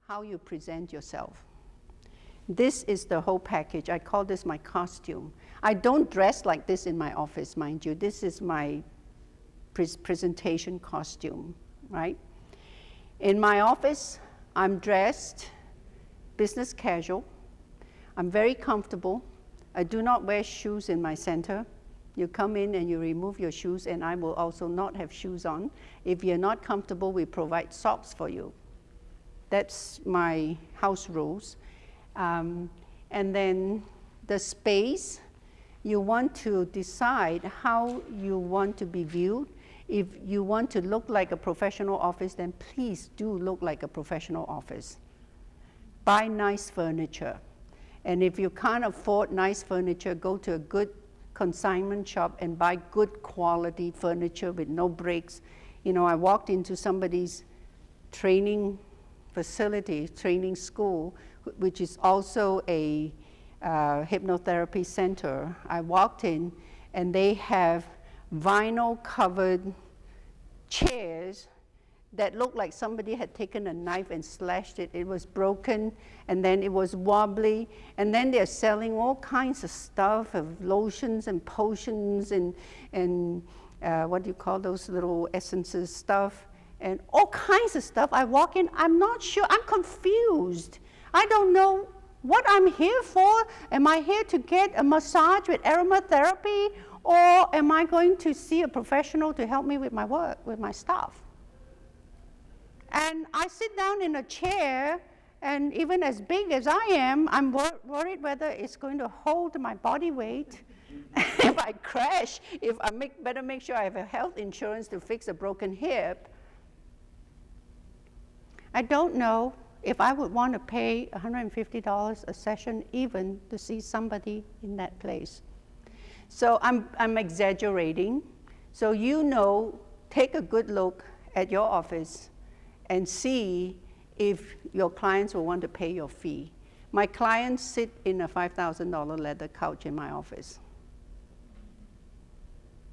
how you present yourself. This is the whole package. I call this my costume. I don't dress like this in my office, mind you. This is my presentation costume, right? In my office, I'm dressed business casual. I'm very comfortable. I do not wear shoes in my center. You come in and you remove your shoes, and I will also not have shoes on. If you're not comfortable, we provide socks for you. That's my house rules. And then the space, you want to decide how you want to be viewed. If you want to look like a professional office, then please do look like a professional office. Buy nice furniture. And if you can't afford nice furniture, go to a good consignment shop and buy good quality furniture with no breaks. You know, I walked into somebody's training facility, training school, which is also a hypnotherapy center. I walked in and they have vinyl covered chairs that looked like somebody had taken a knife and slashed it. It was broken, and then it was wobbly, and then they're selling all kinds of stuff, of lotions and potions and what do you call those little essences stuff, and all kinds of stuff. I walk in, I'm not sure, I'm confused. I don't know what I'm here for. Am I here to get a massage with aromatherapy, or am I going to see a professional to help me with my work, with my stuff? And I sit down in a chair, and even as big as I am, I'm worried whether it's going to hold my body weight. If I crash, if I better make sure I have a health insurance to fix a broken hip. I don't know if I would want to pay $150 a session even to see somebody in that place. So I'm exaggerating. So you know, take a good look at your office and see if your clients will want to pay your fee. My clients sit in a $5,000 leather couch in my office.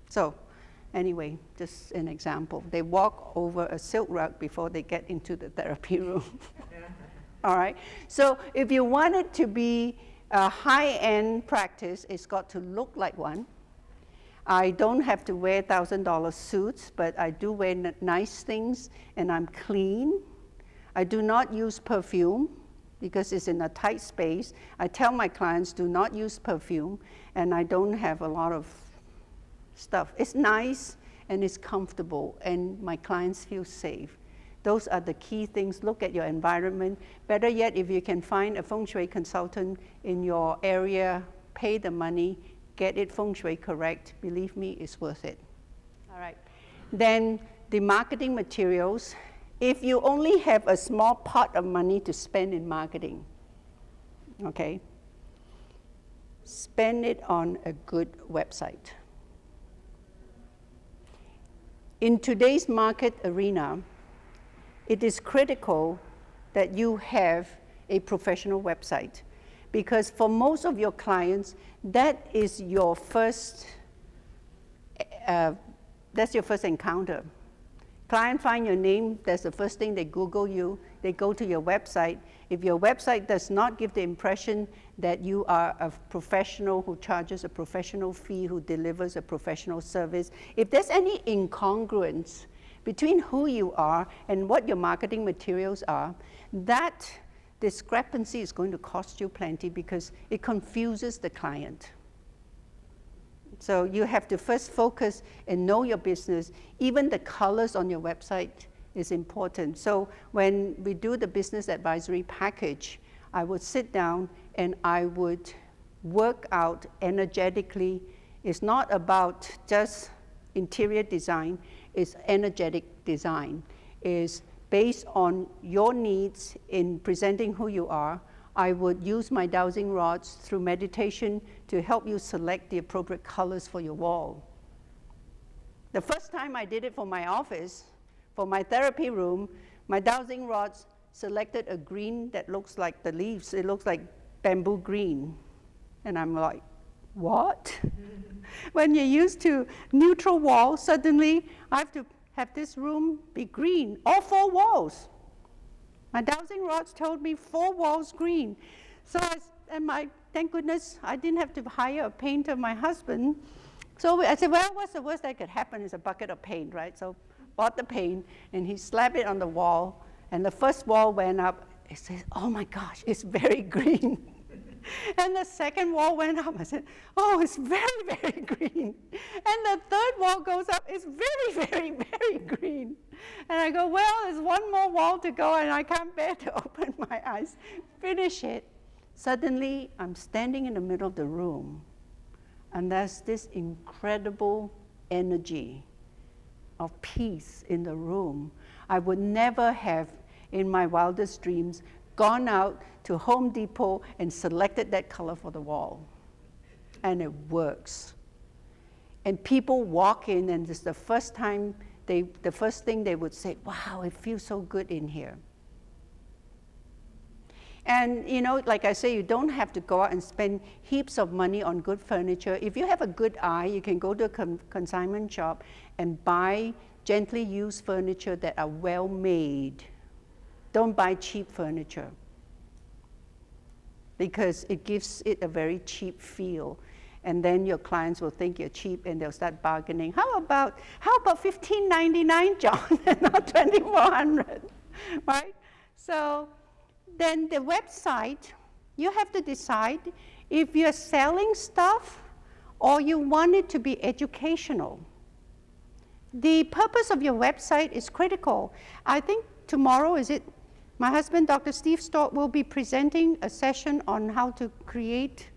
So anyway, just an example. They walk over a silk rug before they get into the therapy room. All right, so if you want it to be a high-end practice, it's got to look like one. I don't have to wear $1,000 suits, but I do wear nice things, and I'm clean. I do not use perfume because it's in a tight space. I tell my clients, do not use perfume, and I don't have a lot of stuff. It's nice, and it's comfortable, and my clients feel safe. Those are the key things. Look at your environment. Better yet, if you can find a feng shui consultant in your area, pay the money, get it feng shui correct. Believe me, it's worth it. All right. Then the marketing materials. If you only have a small pot of money to spend in marketing, okay, spend it on a good website. In today's market arena, it is critical that you have a professional website, because for most of your clients, that is your first, that's your first encounter. Client find your name, that's the first thing they Google you, they go to your website. If your website does not give the impression that you are a professional who charges a professional fee, who delivers a professional service, if there's any incongruence between who you are and what your marketing materials are, that discrepancy is going to cost you plenty because it confuses the client. So you have to first focus and know your business. Even the colors on your website is important. So when we do the business advisory package, I would sit down and I would work out energetically. It's not about just interior design, it's energetic design. It's based on your needs in presenting who you are. I would use my dowsing rods through meditation to help you select the appropriate colors for your wall. The first time I did it for my office, for my therapy room, my dowsing rods selected a green that looks like the leaves. It looks like bamboo green. And I'm like, what? When you're used to neutral walls, suddenly I have to have this room be green, all four walls. My dowsing rods told me 4 walls green. So thank goodness I didn't have to hire a painter, my husband. So I said, well, what's the worst that could happen is a bucket of paint, right? So bought the paint, and he slapped it on the wall, and the first wall went up. He says, oh my gosh, it's very green. And the second wall went up. I said, oh, it's very, very green. And the third wall goes up. It's very, very, very green. And I go, well, there's one more wall to go, and I can't bear to open my eyes. Finish it. Suddenly, I'm standing in the middle of the room, and there's this incredible energy of peace in the room. I would never have, in my wildest dreams, gone out to Home Depot and selected that color for the wall. And it works. And people walk in, and it's the first thing they would say, wow, it feels so good in here. And like I say, you don't have to go out and spend heaps of money on good furniture. If you have a good eye, you can go to a consignment shop and buy gently used furniture that are well made. Don't buy cheap furniture, because it gives it a very cheap feel. And then your clients will think you're cheap, and they'll start bargaining. How about $1,599, John, and not $2,400, right? So then the website, you have to decide if you're selling stuff or you want it to be educational. The purpose of your website is critical. I think tomorrow, my husband, Dr. Steve Stork, will be presenting a session on how to create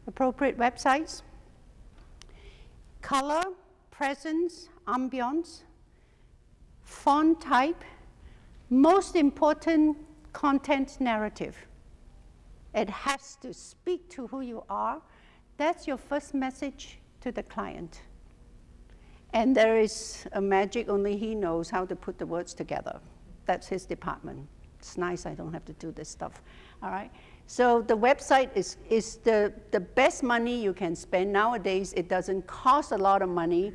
appropriate websites. Color, presence, ambience, font type, most important, content narrative. It has to speak to who you are. That's your first message to the client. And there is a magic, only he knows how to put the words together. That's his department. It's nice I don't have to do this stuff, all right? So the website is the best money you can spend. Nowadays, it doesn't cost a lot of money.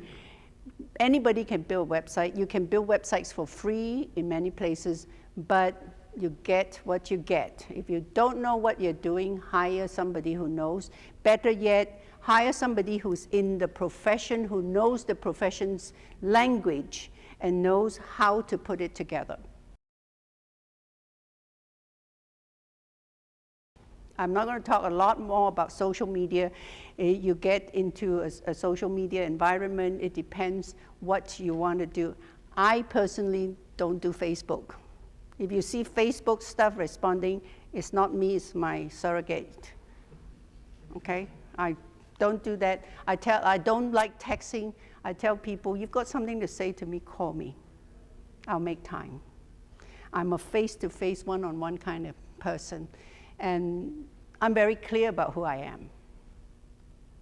Anybody can build a website. You can build websites for free in many places, but you get what you get. If you don't know what you're doing, hire somebody who knows. Better yet, hire somebody who's in the profession, who knows the profession's language and knows how to put it together. I'm not going to talk a lot more about social media. You get into a social media environment. It depends what you want to do. I personally don't do Facebook. If you see Facebook stuff responding, it's not me, it's my surrogate. Okay? I don't do that. I don't like texting. I tell people, you've got something to say to me, call me. I'll make time. I'm a face-to-face, one-on-one kind of person. And I'm very clear about who I am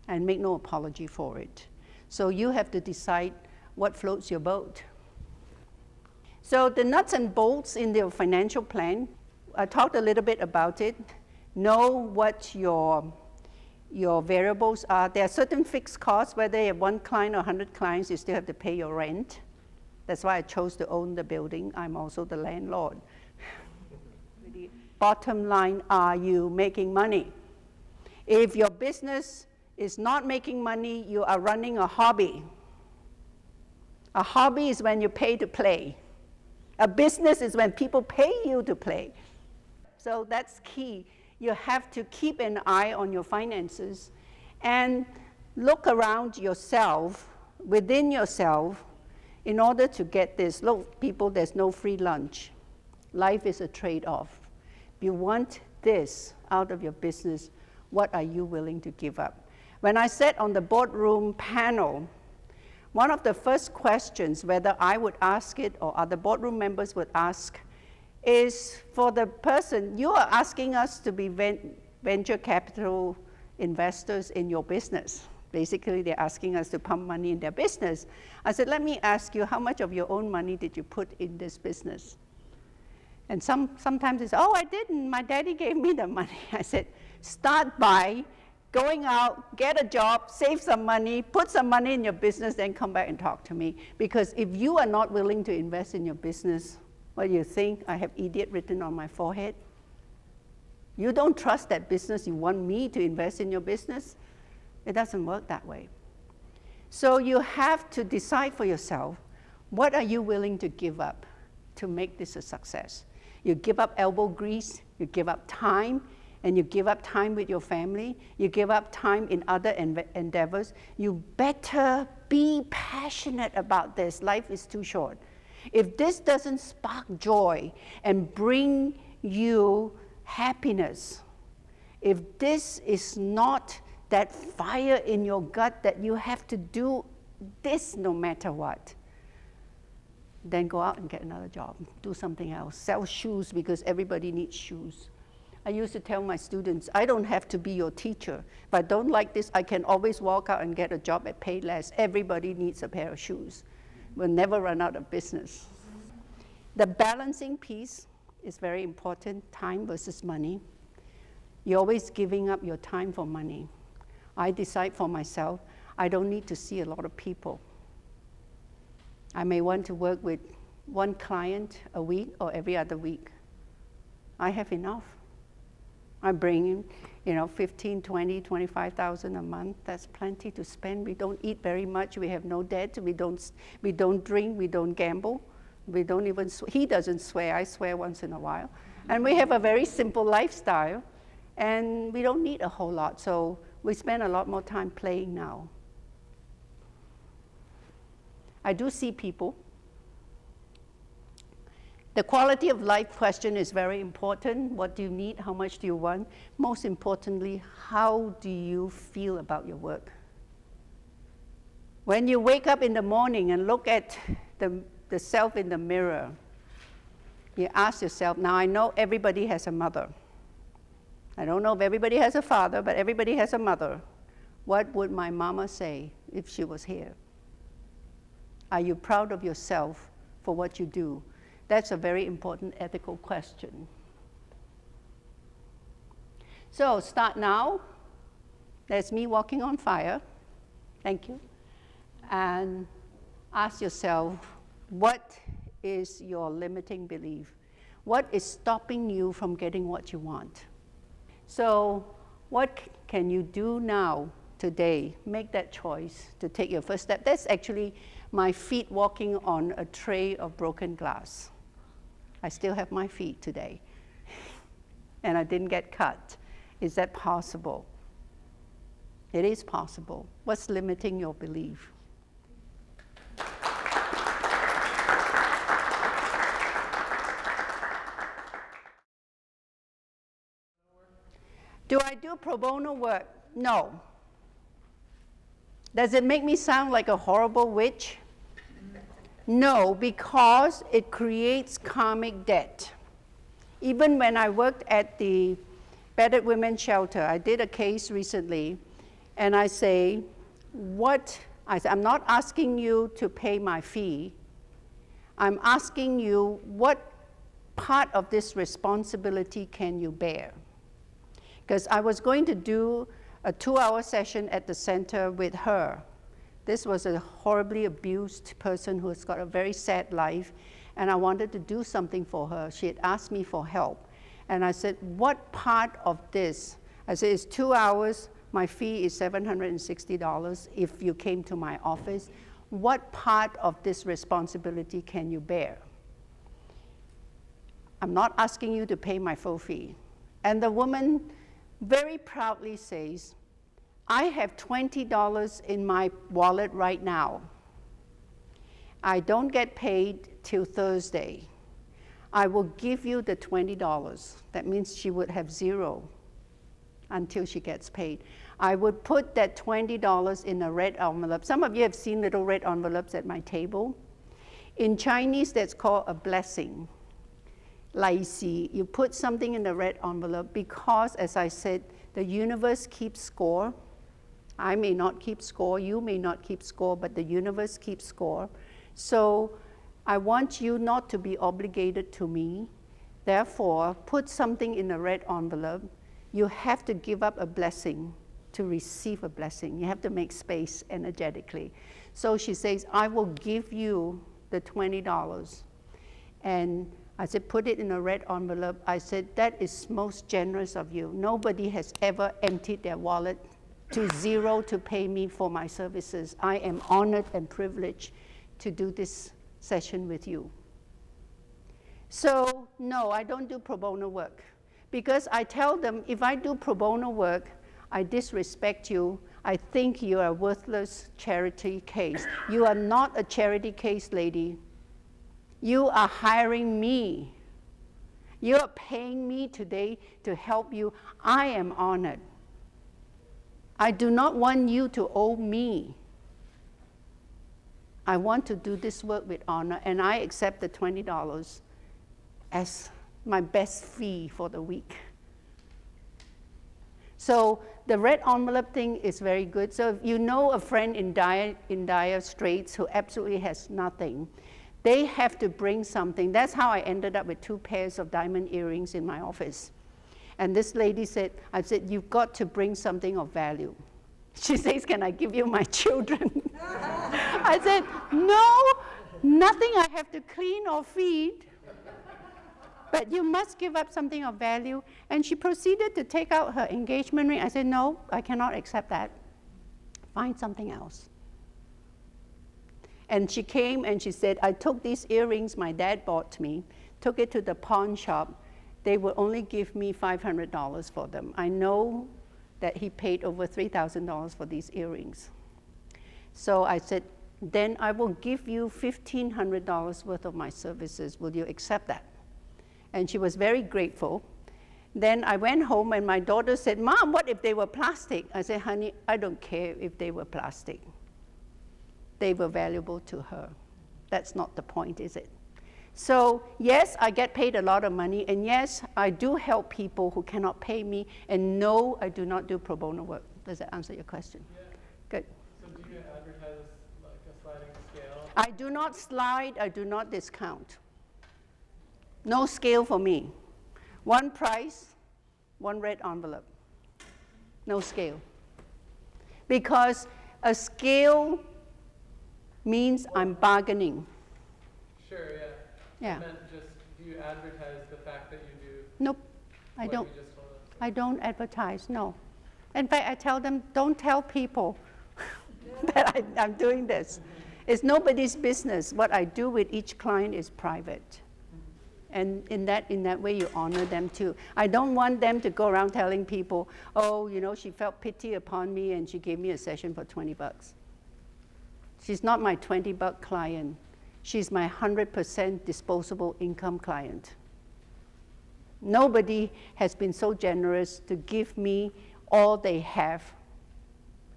and make no apology for it. So you have to decide what floats your boat. So the nuts and bolts in the financial plan, I talked a little bit about it. Know what your variables are. There are certain fixed costs. Whether you have 1 client or 100 clients, you still have to pay your rent. That's why I chose to own the building. I'm also the landlord. Bottom line, are you making money? If your business is not making money, you are running a hobby. A hobby is when you pay to play. A business is when people pay you to play. So that's key. You have to keep an eye on your finances and look around yourself, within yourself, in order to get this. Look, people, there's no free lunch. Life is a trade-off. If you want this out of your business, what are you willing to give up? When I sat on the boardroom panel, one of the first questions, whether I would ask it or other boardroom members would ask, is for the person, you are asking us to be venture capital investors in your business. Basically, they're asking us to pump money in their business. I said, let me ask you, how much of your own money did you put in this business? And sometimes it's, oh, I didn't. My daddy gave me the money. I said, start by going out, get a job, save some money, put some money in your business, then come back and talk to me. Because if you are not willing to invest in your business, What do you think? I have idiot written on my forehead? You don't trust that business, you want me to invest in your business? It doesn't work that way. So you have to decide for yourself, what are you willing to give up to make this a success? You give up elbow grease, you give up time, and you give up time with your family, you give up time in other endeavors. You better be passionate about this. Life is too short. If this doesn't spark joy and bring you happiness, if this is not that fire in your gut that you have to do this no matter what, then go out and get another job, do something else, sell shoes because everybody needs shoes. I used to tell my students, I don't have to be your teacher. If I don't like this, I can always walk out and get a job at Payless. Everybody needs a pair of shoes. We'll never run out of business. The balancing piece is very important, time versus money. You're always giving up your time for money. I decide for myself, I don't need to see a lot of people. I may want to work with one client a week or every other week. I have enough. I bring in, 15, 20, 25,000 a month. That's plenty to spend. We don't eat very much. We have no debt. We don't drink. We don't gamble. We don't even, he doesn't swear. I swear once in a while. And we have a very simple lifestyle. And we don't need a whole lot. So we spend a lot more time playing now. I do see people. The quality of life question is very important. What do you need? How much do you want? Most importantly, how do you feel about your work? When you wake up in the morning and look at the self in the mirror, you ask yourself, now I know everybody has a mother. I don't know if everybody has a father, but everybody has a mother. What would my mama say if she was here? Are you proud of yourself for what you do? That's a very important ethical question. So start now. That's me walking on fire. Thank you. And ask yourself, what is your limiting belief? What is stopping you from getting what you want? So what can you do now, today? Make that choice to take your first step. That's actually my feet walking on a tray of broken glass. I still have my feet today. And I didn't get cut. Is that possible? It is possible. What's limiting your belief? Do I do pro bono work? No. Does it make me sound like a horrible witch? No, because it creates karmic debt. Even when I worked at the Battered Women's Shelter, I did a case recently, and I say, I'm not asking you to pay my fee. I'm asking you, what part of this responsibility can you bear? Because I was going to do a 2-hour session at the center with her. This was a horribly abused person who has got a very sad life, and I wanted to do something for her. She had asked me for help. And I said, what part of this? I said, it's 2 hours. My fee is $760 if you came to my office. What part of this responsibility can you bear? I'm not asking you to pay my full fee. And the woman very proudly says, I have $20 in my wallet right now. I don't get paid till Thursday. I will give you the $20. That means she would have zero until she gets paid. I would put that $20 in a red envelope. Some of you have seen little red envelopes at my table. In Chinese, that's called a blessing. 利是, you put something in the red envelope because, as I said, the universe keeps score. I may not keep score, you may not keep score, but the universe keeps score. So I want you not to be obligated to me. Therefore, put something in a red envelope. You have to give up a blessing to receive a blessing. You have to make space energetically. So she says, I will give you the $20. And I said, put it in a red envelope. I said, that is most generous of you. Nobody has ever emptied their wallet to zero to pay me for my services. I am honored and privileged to do this session with you. So, no, I don't do pro bono work. Because I tell them, if I do pro bono work, I disrespect you. I think you are a worthless charity case. You are not a charity case, lady. You are hiring me. You are paying me today to help you. I am honored. I do not want you to owe me. I want to do this work with honor, and I accept the $20 as my best fee for the week. So the red envelope thing is very good. So if you know a friend in dire straits who absolutely has nothing, they have to bring something. That's how I ended up with 2 pairs of diamond earrings in my office. And this lady said, I said, you've got to bring something of value. She says, can I give you my children? I said, no, nothing I have to clean or feed. But you must give up something of value. And she proceeded to take out her engagement ring. I said, no, I cannot accept that. Find something else. And she came and she said, I took these earrings my dad bought me, took it to the pawn shop. They will only give me $500 for them. I know that he paid over $3,000 for these earrings. So I said, then I will give you $1,500 worth of my services. Will you accept that? And she was very grateful. Then I went home and my daughter said, Mom, what if they were plastic? I said, honey, I don't care if they were plastic. They were valuable to her. That's not the point, is it? So yes, I get paid a lot of money, and yes, I do help people who cannot pay me, and no, I do not do pro bono work. Does that answer your question? Yeah. Good. So do you advertise like a sliding scale? I do not slide, I do not discount. No scale for me. One price, one red envelope. No scale. Because a scale means I'm bargaining. Sure, yeah. Yeah. I meant just, do you advertise the fact that you do Nope, I what don't. you just told us? I don't advertise, no. In fact, I tell them, don't tell people that I'm doing this. It's nobody's business. What I do with each client is private. And in that way, you honor them too. I don't want them to go around telling people, oh, you know, she felt pity upon me and she gave me a session for $20. She's not my $20 client. She's my 100% disposable income client. Nobody has been so generous to give me all they have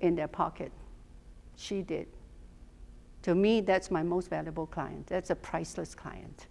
in their pocket. She did. To me, that's my most valuable client. That's a priceless client.